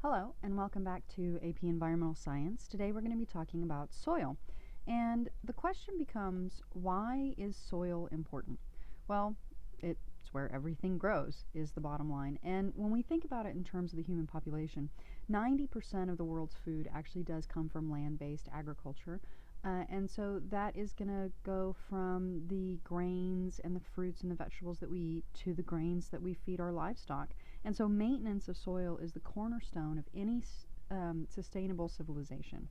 Hello, and welcome back to AP Environmental Science. Today we're going to be talking about soil. And the question becomes, why is soil important? Well, it's where everything grows, is the bottom line. And when we think about it in terms of the human population, 90% of the world's food actually does come from land-based agriculture. And so that is going to go from the grains and the fruits and the vegetables that we eat to the grains that we feed our livestock. And so maintenance of soil is the cornerstone of any sustainable civilization.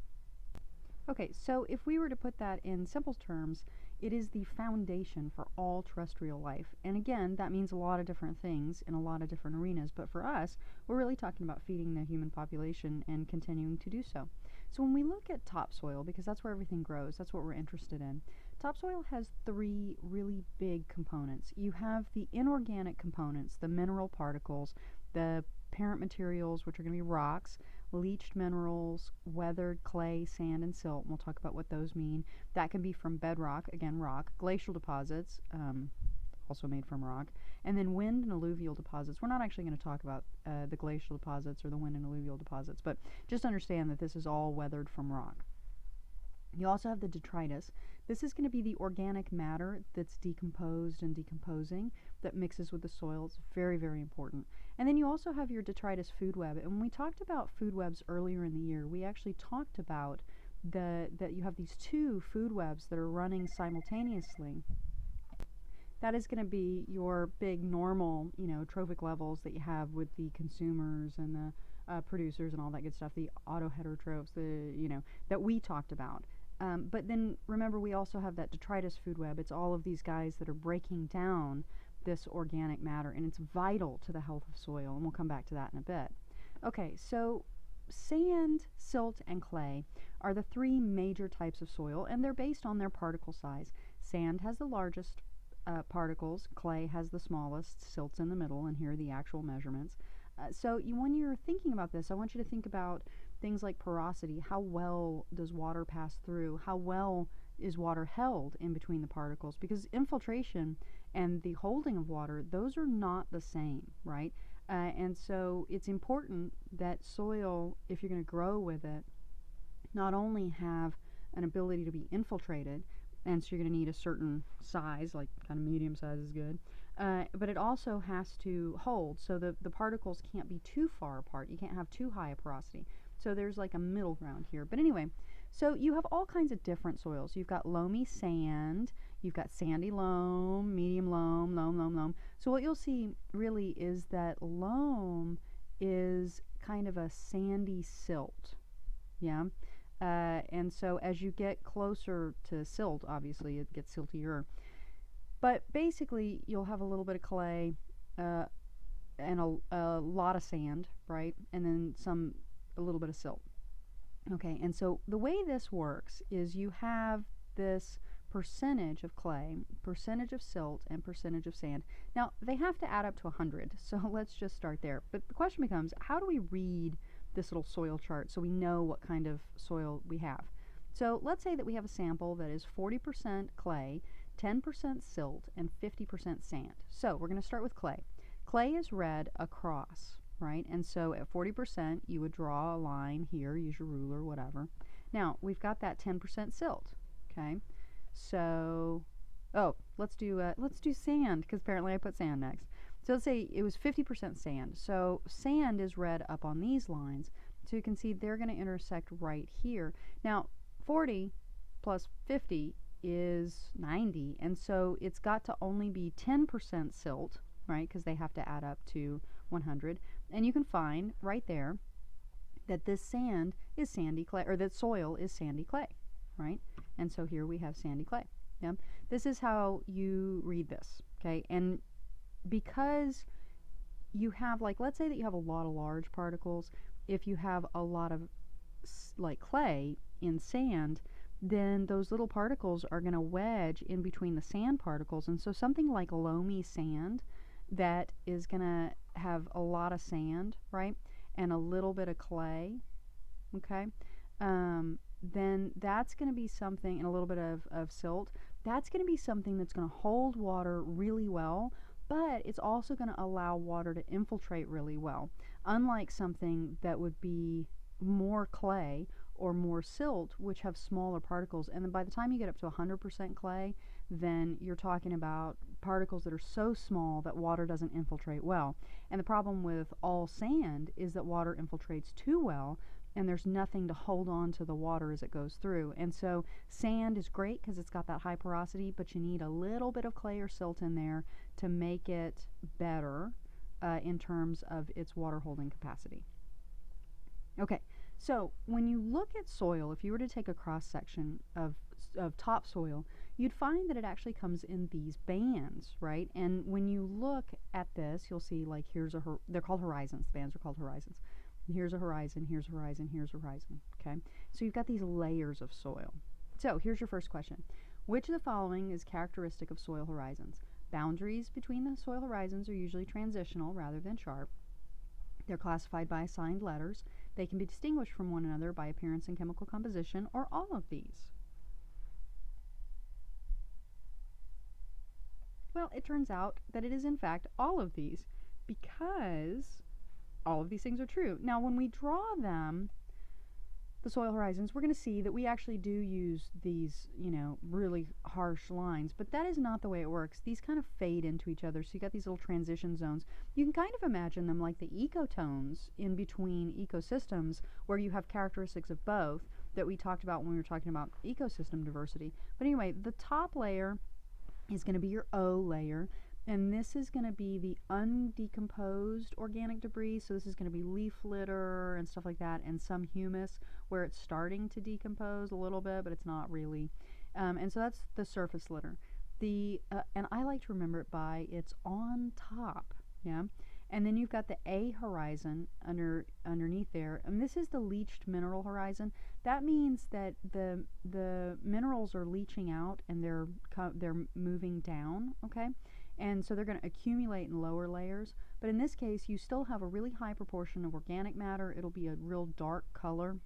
Okay, so if we were to put that in simple terms, it is the foundation for all terrestrial life. And again, that means a lot of different things in a lot of different arenas, but for us, we're really talking about feeding the human population and continuing to do so. So when we look at topsoil, because that's where everything grows, that's what we're interested in, topsoil has three really big components. You have the inorganic components, the mineral particles, the parent materials, which are going to be rocks, leached minerals, weathered clay, sand, and silt. And we'll talk about what those mean. That can be from bedrock, again rock, glacial deposits, also made from rock, and then wind and alluvial deposits. We're not actually going to talk about the glacial deposits or the wind and alluvial deposits, but just understand that this is all weathered from rock. You also have the detritus. This is going to be the organic matter that's decomposed and decomposing that mixes with the soil. It's very, very important. And then you also have your detritus food web. And when we talked about food webs earlier in the year, we actually talked about that you have these two food webs that are running simultaneously. That is going to be your big normal, trophic levels that you have with the consumers and the producers and all that good stuff, the autoheterotrophs, that we talked about. But then remember, we also have that detritus food web. It's all of these guys that are breaking down this organic matter, and it's vital to the health of soil, and we'll come back to that in a bit. Okay, so sand, silt, and clay are the three major types of soil, and they're based on their particle size. Sand has the largest particles, clay has the smallest, silt's in the middle, and here are the actual measurements. When you're thinking about this, I want you to think about things like porosity. How well does water pass through? How well is water held in between the particles? Because infiltration and the holding of water, those are not the same, right? And so it's important that soil, if you're going to grow with it, not only have an ability to be infiltrated, and so you're going to need a certain size, like kind of medium size is good, but it also has to hold, so the particles can't be too far apart. You can't have too high a porosity. So there's like a middle ground here. But anyway, so you have all kinds of different soils. You've got loamy sand, you've got sandy loam, medium loam, loam. So what you'll see really is that loam is kind of a sandy silt, yeah? And so as you get closer to silt, obviously it gets siltier. But basically, you'll have a little bit of clay and a lot of sand, right? And then a little bit of silt. Okay, and so the way this works is you have this percentage of clay, percentage of silt, and percentage of sand. Now, they have to add up to 100, so let's just start there. But the question becomes, how do we read this little soil chart so we know what kind of soil we have? So let's say that we have a sample that is 40% clay, 10% silt, and 50% sand. So we're going to start with clay. Clay is read across, right? And so at 40%, you would draw a line here, use your ruler, whatever. Now, we've got that 10% silt, okay? So, let's do sand, because apparently I put sand next. So let's say it was 50% sand. So sand is read up on these lines. So you can see they're going to intersect right here. Now, 40 plus 50 is 90, and so it's got to only be 10% silt, right, because they have to add up to 100. And you can find right there that this sand is sandy clay, or that soil is sandy clay, right? And so here we have sandy clay. Yeah, this is how you read this, okay? And because you have, like, let's say that you have a lot of large particles. If you have a lot of like clay in sand, then those little particles are going to wedge in between the sand particles. And so something like loamy sand that is going to have a lot of sand, right, and a little bit of clay, okay, then that's going to be something, and a little bit of silt, that's going to be something that's going to hold water really well, but it's also going to allow water to infiltrate really well. unlike something that would be more clay or more silt, which have smaller particles. And then by the time you get up to 100% clay, then you're talking about particles that are so small that water doesn't infiltrate well. And the problem with all sand is that water infiltrates too well, and there's nothing to hold on to the water as it goes through. And so sand is great because it's got that high porosity, but you need a little bit of clay or silt in there to make it better in terms of its water holding capacity. Okay, so when you look at soil, if you were to take a cross section of topsoil, you'd find that it actually comes in these bands, right? And when you look at this, you'll see like they're called horizons. The bands are called horizons. Here's a horizon, here's a horizon, here's a horizon, okay? So you've got these layers of soil. So here's your first question. Which of the following is characteristic of soil horizons? Boundaries between the soil horizons are usually transitional rather than sharp. They're classified by assigned letters. They can be distinguished from one another by appearance and chemical composition, or all of these. Well, it turns out that it is in fact all of these, because all of these things are true. Now, when we draw them, the soil horizons, we're going to see that we actually do use these, really harsh lines, but that is not the way it works. These kind of fade into each other, so you got these little transition zones. You can kind of imagine them like the ecotones in between ecosystems, where you have characteristics of both that we talked about when we were talking about ecosystem diversity. But anyway, the top layer is going to be your O layer. And this is going to be the undecomposed organic debris. So this is going to be leaf litter and stuff like that, and some humus where it's starting to decompose a little bit, but it's not really. And so that's the surface litter. And I like to remember it by its on top. Yeah. And then you've got the A horizon underneath there, and this is the leached mineral horizon. That means that the minerals are leaching out and they're moving down. Okay. And so they're going to accumulate in lower layers. But in this case, you still have a really high proportion of organic matter. It'll be a real dark color,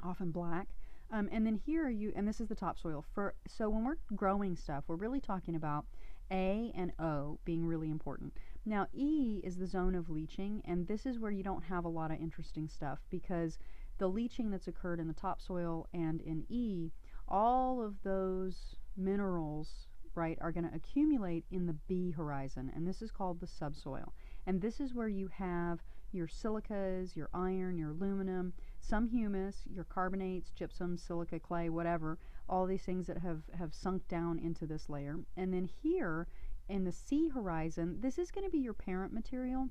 often black. And then here and this is the topsoil. So when we're growing stuff, we're really talking about A and O being really important. Now, E is the zone of leaching, and this is where you don't have a lot of interesting stuff, because the leaching that's occurred in the topsoil and in E, all of those minerals, right, are going to accumulate in the B horizon, and this is called the subsoil. And this is where you have your silicas, your iron, your aluminum, some humus, your carbonates, gypsum, silica, clay, whatever, all these things that have sunk down into this layer. And then here in the C horizon, this is going to be your parent material,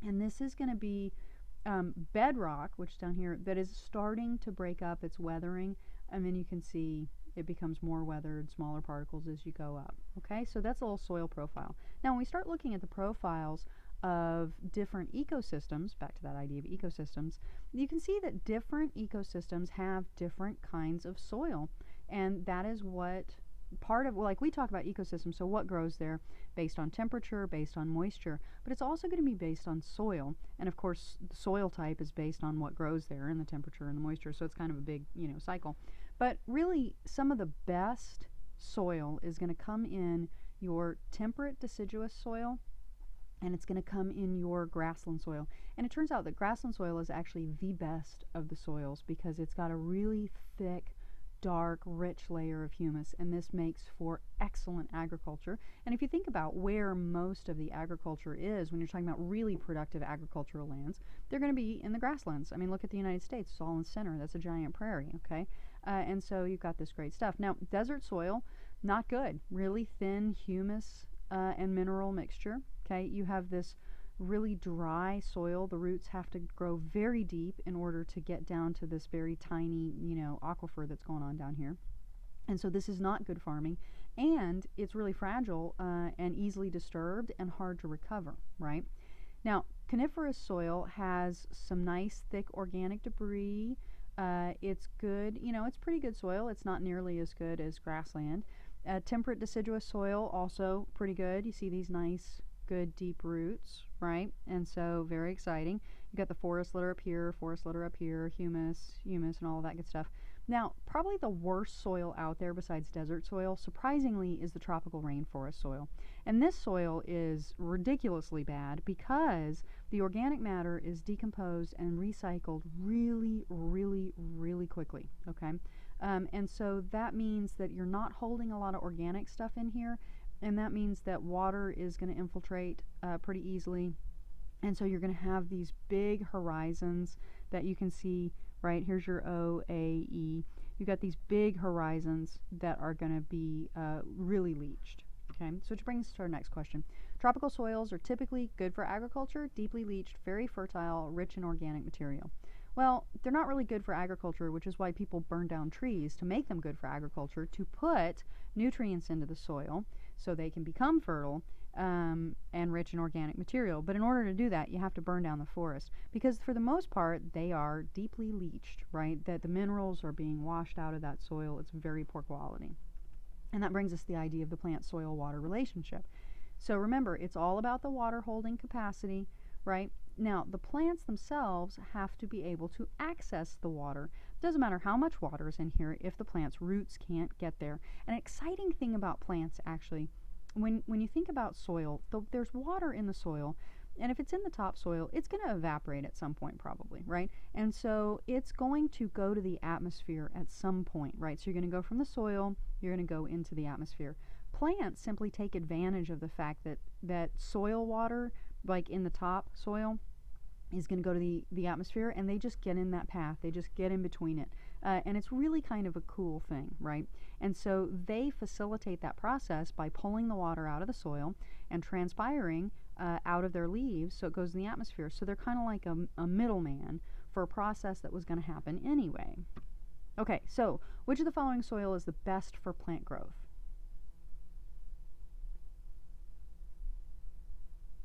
and this is going to be bedrock, which down here, that is starting to break up its weathering, and then you can see it becomes more weathered, smaller particles as you go up. Okay, so that's a little soil profile. Now, when we start looking at the profiles of different ecosystems, back to that idea of ecosystems, you can see that different ecosystems have different kinds of soil. And that is what like we talk about ecosystems, so what grows there based on temperature, based on moisture, but it's also going to be based on soil. And of course, the soil type is based on what grows there and the temperature and the moisture, so it's kind of a big, cycle. But really, some of the best soil is going to come in your temperate deciduous soil, and it's going to come in your grassland soil. And it turns out that grassland soil is actually the best of the soils because it's got a really thick, dark, rich layer of humus, and this makes for excellent agriculture. And if you think about where most of the agriculture is, when you're talking about really productive agricultural lands, they're going to be in the grasslands. I mean, look at the United States. It's all in the center. That's a giant prairie, okay? And so you've got this great stuff. Now, desert soil, not good. Really thin humus and mineral mixture, okay? You have this really dry soil. The roots have to grow very deep in order to get down to this very tiny, aquifer that's going on down here. And so this is not good farming, and it's really fragile and easily disturbed and hard to recover, right? Now, coniferous soil has some nice thick organic debris. It's good, it's pretty good soil. It's not nearly as good as grassland. Temperate deciduous soil, also pretty good. You see these nice, good deep roots, right? And so very exciting. You got the forest litter up here, forest litter up here, humus, humus, and all of that good stuff. Now, probably the worst soil out there besides desert soil, surprisingly, is the tropical rainforest soil. And this soil is ridiculously bad because the organic matter is decomposed and recycled really, really, really quickly, okay? And so that means that you're not holding a lot of organic stuff in here, and that means that water is going to infiltrate pretty easily. And so you're going to have these big horizons that you can see, right? Here's your O, A, E. You've got these big horizons that are going to be really leached. Okay, so which brings us to our next question. Tropical soils are typically good for agriculture, deeply leached, very fertile, rich in organic material. Well, they're not really good for agriculture, which is why people burn down trees to make them good for agriculture, to put nutrients into the soil so they can become fertile and rich in organic material. But in order to do that, you have to burn down the forest because for the most part, they are deeply leached, right? That the minerals are being washed out of that soil. It's very poor quality. And that brings us to the idea of the plant-soil-water relationship. So remember, it's all about the water holding capacity, right? Now, the plants themselves have to be able to access the water. It doesn't matter how much water is in here if the plant's roots can't get there. An exciting thing about plants, actually, when you think about soil, there's water in the soil, and if it's in the topsoil, it's going to evaporate at some point probably, right? And so it's going to go to the atmosphere at some point, right? So you're going to go from the soil, you're going to go into the atmosphere. Plants simply take advantage of the fact that soil water, like in the top soil, is going to go to the atmosphere, and they just get in that path. They just get in between it. And it's really kind of a cool thing, right? And so they facilitate that process by pulling the water out of the soil and transpiring out of their leaves so it goes in the atmosphere. So they're kind of like a middleman for a process that was going to happen anyway. Okay, so which of the following soil is the best for plant growth?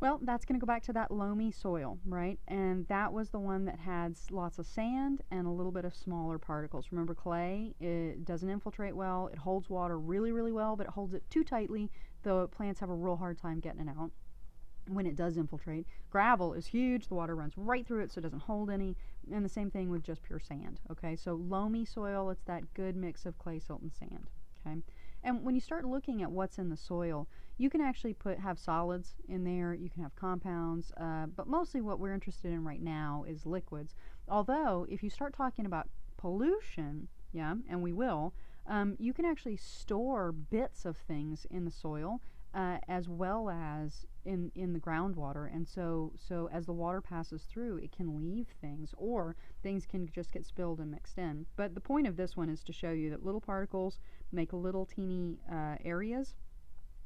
Well, that's going to go back to that loamy soil, right? And that was the one that had lots of sand and a little bit of smaller particles. Remember, clay, it doesn't infiltrate well. It holds water really, really well, but it holds it too tightly. The plants have a real hard time getting it out when it does infiltrate. Gravel is huge. The water runs right through it, so it doesn't hold any. And the same thing with just pure sand, okay? So loamy soil, it's that good mix of clay, silt, and sand, okay? And when you start looking at what's in the soil, you can actually have solids in there, you can have compounds, but mostly what we're interested in right now is liquids. Although, if you start talking about pollution, yeah, and we will, you can actually store bits of things in the soil as well as in the groundwater. And so as the water passes through, it can leave things, or things can just get spilled and mixed in. But the point of this one is to show you that little particles make little teeny areas,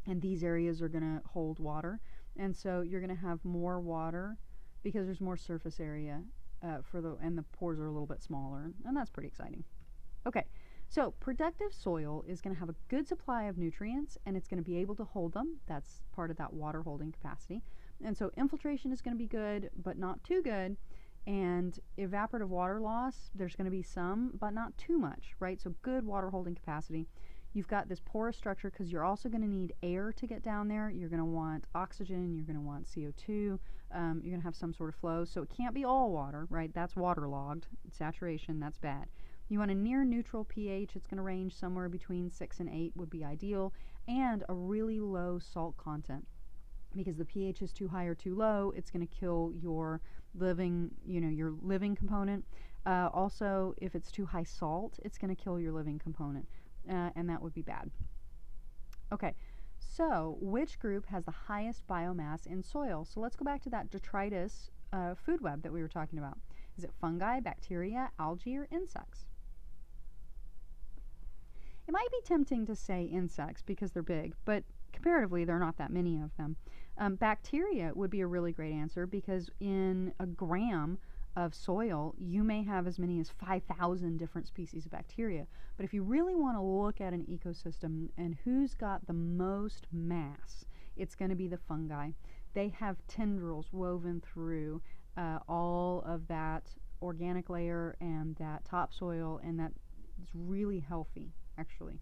and these areas are going to hold water. And so you're going to have more water because there's more surface area and the pores are a little bit smaller, and that's pretty exciting. Okay. So productive soil is going to have a good supply of nutrients, and it's going to be able to hold them. That's part of that water holding capacity. And so infiltration is going to be good, but not too good. And evaporative water loss, there's going to be some, but not too much, right? So good water holding capacity. You've got this porous structure because you're also going to need air to get down there. You're going to want oxygen. You're going to want CO2. You're going to have some sort of flow. So it can't be all water, right? That's waterlogged. Saturation, that's bad. You want a near neutral pH. It's going to range somewhere between 6 and 8 would be ideal, and a really low salt content. Because the pH is too high or too low, it's going to kill your living component. Also, if it's too high salt, it's going to kill your living component, and that would be bad. Okay, so which group has the highest biomass in soil? So let's go back to that detritus food web that we were talking about. Is it fungi, bacteria, algae, or insects? It might be tempting to say insects because they're big, but comparatively there are not that many of them. Bacteria would be a really great answer because in a gram of soil you may have as many as 5,000 different species of bacteria. But if you really want to look at an ecosystem and who's got the most mass, it's going to be the fungi. They have tendrils woven through all of that organic layer and that topsoil, and that is really healthy, actually.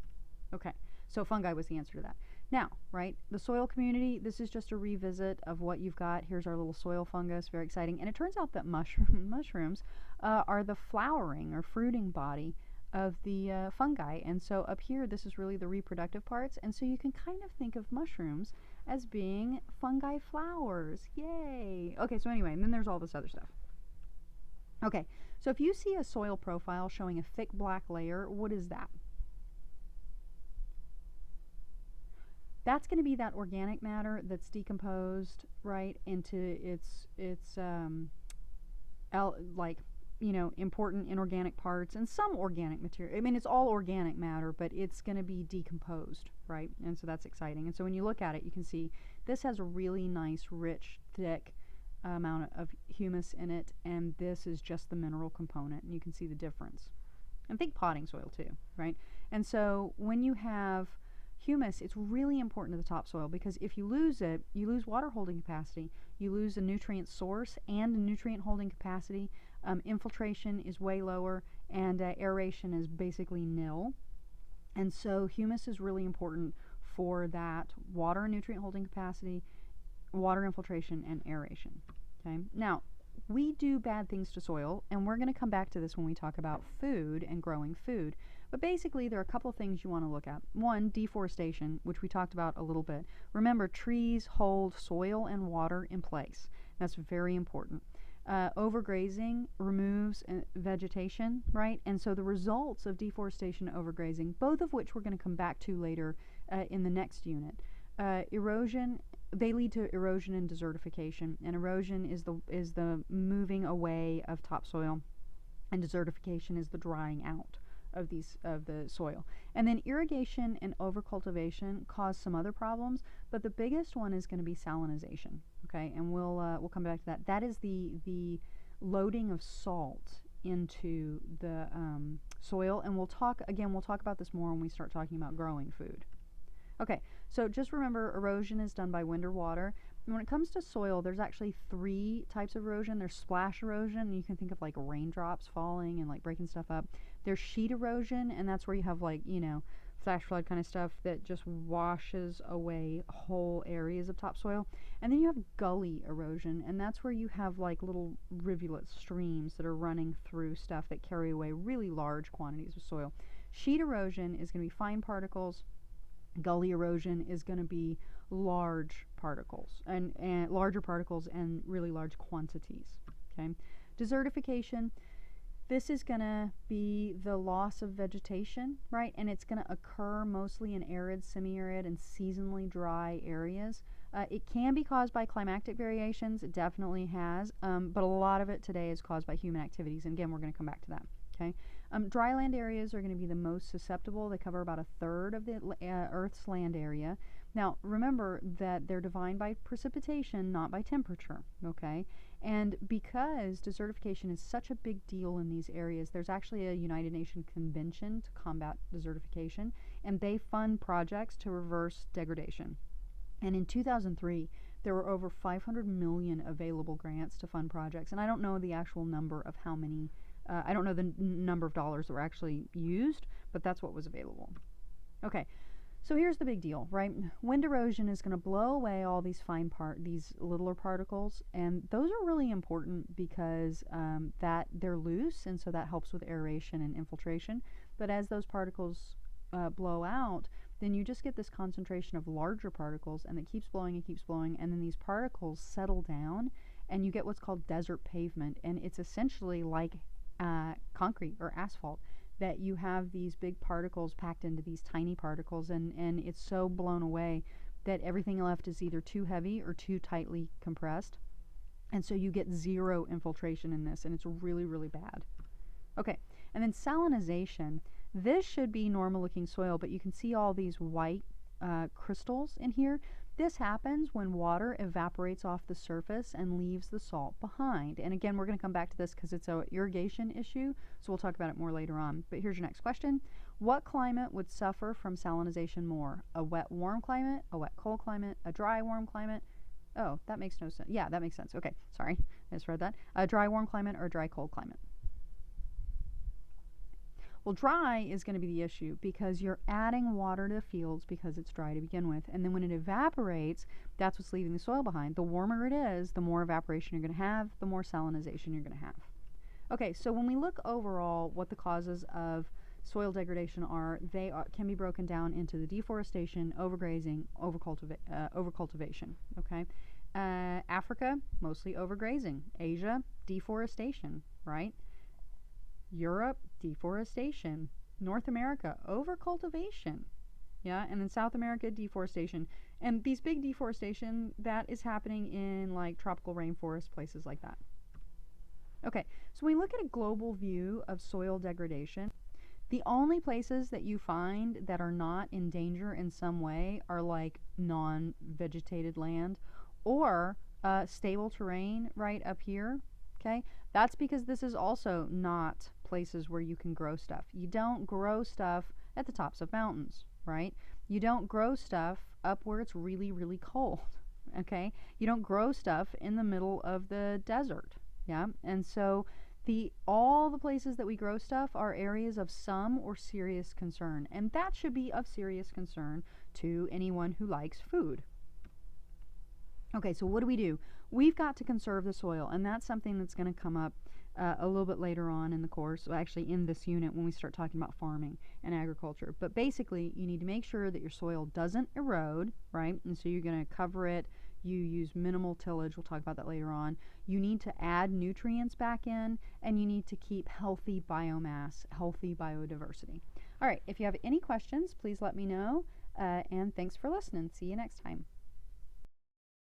Okay, So fungi was the answer to that. Now, right, the soil community, this is just a revisit of what you've got. Here's our little soil fungus, very exciting. And it turns out that mushrooms are the flowering or fruiting body of the fungi. And so up here, this is really the reproductive parts. And so you can kind of think of mushrooms as being fungi flowers. Yay! Okay, so anyway, and then there's all this other stuff. Okay, so if you see a soil profile showing a thick black layer, what is that? That's going to be that organic matter that's decomposed, right, into its like, you know, important inorganic parts and some organic material. I mean, it's all organic matter, but it's going to be decomposed, right? And so that's exciting. And so when you look at it, you can see this has a really nice, rich, thick amount of humus in it, and this is just the mineral component, and you can see the difference. And think potting soil too, right? And so when you have humus, it's really important to the topsoil, because if you lose it, you lose water holding capacity, you lose a nutrient source and a nutrient holding capacity. Infiltration is way lower, and aeration is basically nil. And so humus is really important for that water and nutrient holding capacity, water infiltration, and aeration. Okay. Now, we do bad things to soil, and we're going to come back to this when we talk about food and growing food. But basically, there are a couple of things you want to look at. One, deforestation, which we talked about a little bit. Remember, trees hold soil and water in place. That's very important. Overgrazing removes vegetation, right? And so the results of deforestation and overgrazing, both of which we're going to come back to later in the next unit. Erosion, they lead to erosion and desertification. And erosion is the moving away of topsoil, and desertification is the drying out of the soil. And then irrigation and overcultivation cause some other problems, but the biggest one is going to be salinization. Okay, and we'll come back to that. That is the loading of salt into the soil, and we'll talk about this more when we start talking about growing food. Okay, so just remember, erosion is done by wind or water. And when it comes to soil, there's actually 3 types of erosion. There's splash erosion, and you can think of like raindrops falling and like breaking stuff up. There's sheet erosion, and that's where you have like, you know, flash flood kind of stuff that just washes away whole areas of topsoil. And then you have gully erosion, and that's where you have like little rivulets, streams that are running through stuff that carry away really large quantities of soil. Sheet erosion is going to be fine particles. Gully erosion is going to be large particles, and larger particles and really large quantities. Okay, desertification, this is going to be the loss of vegetation, right? And it's going to occur mostly in arid, semi-arid, and seasonally dry areas. It can be caused by climatic variations. It definitely has, but a lot of it today is caused by human activities. And again, we're going to come back to that. Okay, dryland areas are going to be the most susceptible. They cover about 1/3 of the Earth's land area. Now, remember that they're defined by precipitation, not by temperature. Okay, and because desertification is such a big deal in these areas, there's actually a United Nations Convention to combat desertification, and they fund projects to reverse degradation. And in 2003, there were over 500 million available grants to fund projects, and I don't know the actual number of how many. I don't know the number of dollars that were actually used, but that's what was available. Okay, so here's the big deal, right? Wind erosion is going to blow away all these these littler particles, and those are really important because that they're loose, and so that helps with aeration and infiltration. But as those particles blow out, then you just get this concentration of larger particles, and it keeps blowing and keeps blowing, and then these particles settle down, and you get what's called desert pavement, and it's essentially like concrete or asphalt, that you have these big particles packed into these tiny particles, and it's so blown away that everything left is either too heavy or too tightly compressed, and so you get zero infiltration in this, and it's really, really bad. Okay, and then salinization. This should be normal looking soil, but you can see all these white crystals in here. This happens when water evaporates off the surface and leaves the salt behind. And again, we're going to come back to this because it's an irrigation issue, so we'll talk about it more later on. But here's your next question. What climate would suffer from salinization more? A wet, warm climate, a wet, cold climate, a dry, warm climate? Oh, that makes no sense. Yeah, that makes sense. Okay, sorry, I just read that. A dry, warm climate or a dry, cold climate? Well, dry is going to be the issue because you're adding water to the fields because it's dry to begin with. And then when it evaporates, that's what's leaving the soil behind. The warmer it is, the more evaporation you're going to have, the more salinization you're going to have. Okay, so when we look overall what the causes of soil degradation are, can be broken down into the deforestation, overgrazing, overcultivation. Okay, Africa, mostly overgrazing. Asia, deforestation, right? Europe, deforestation. North America, overcultivation. Yeah, and then South America, deforestation. And these big deforestation, that is happening in like tropical rainforest, places like that. Okay, so when we look at a global view of soil degradation, the only places that you find that are not in danger in some way are like non-vegetated land or stable terrain right up here. Okay, that's because this is also not places where you can grow stuff. You don't grow stuff at the tops of mountains, right? You don't grow stuff up where it's really, really cold. Okay, you don't grow stuff in the middle of the desert. Yeah, and so all the places that we grow stuff are areas of some or serious concern, and that should be of serious concern to anyone who likes food. Okay, so what do? We've got to conserve the soil, and that's something that's going to come up a little bit later on in the course, actually in this unit when we start talking about farming and agriculture. But basically, you need to make sure that your soil doesn't erode, right? And so you're going to cover it. You use minimal tillage. We'll talk about that later on. You need to add nutrients back in, and you need to keep healthy biomass, healthy biodiversity. All right, if you have any questions, please let me know, and thanks for listening. See you next time.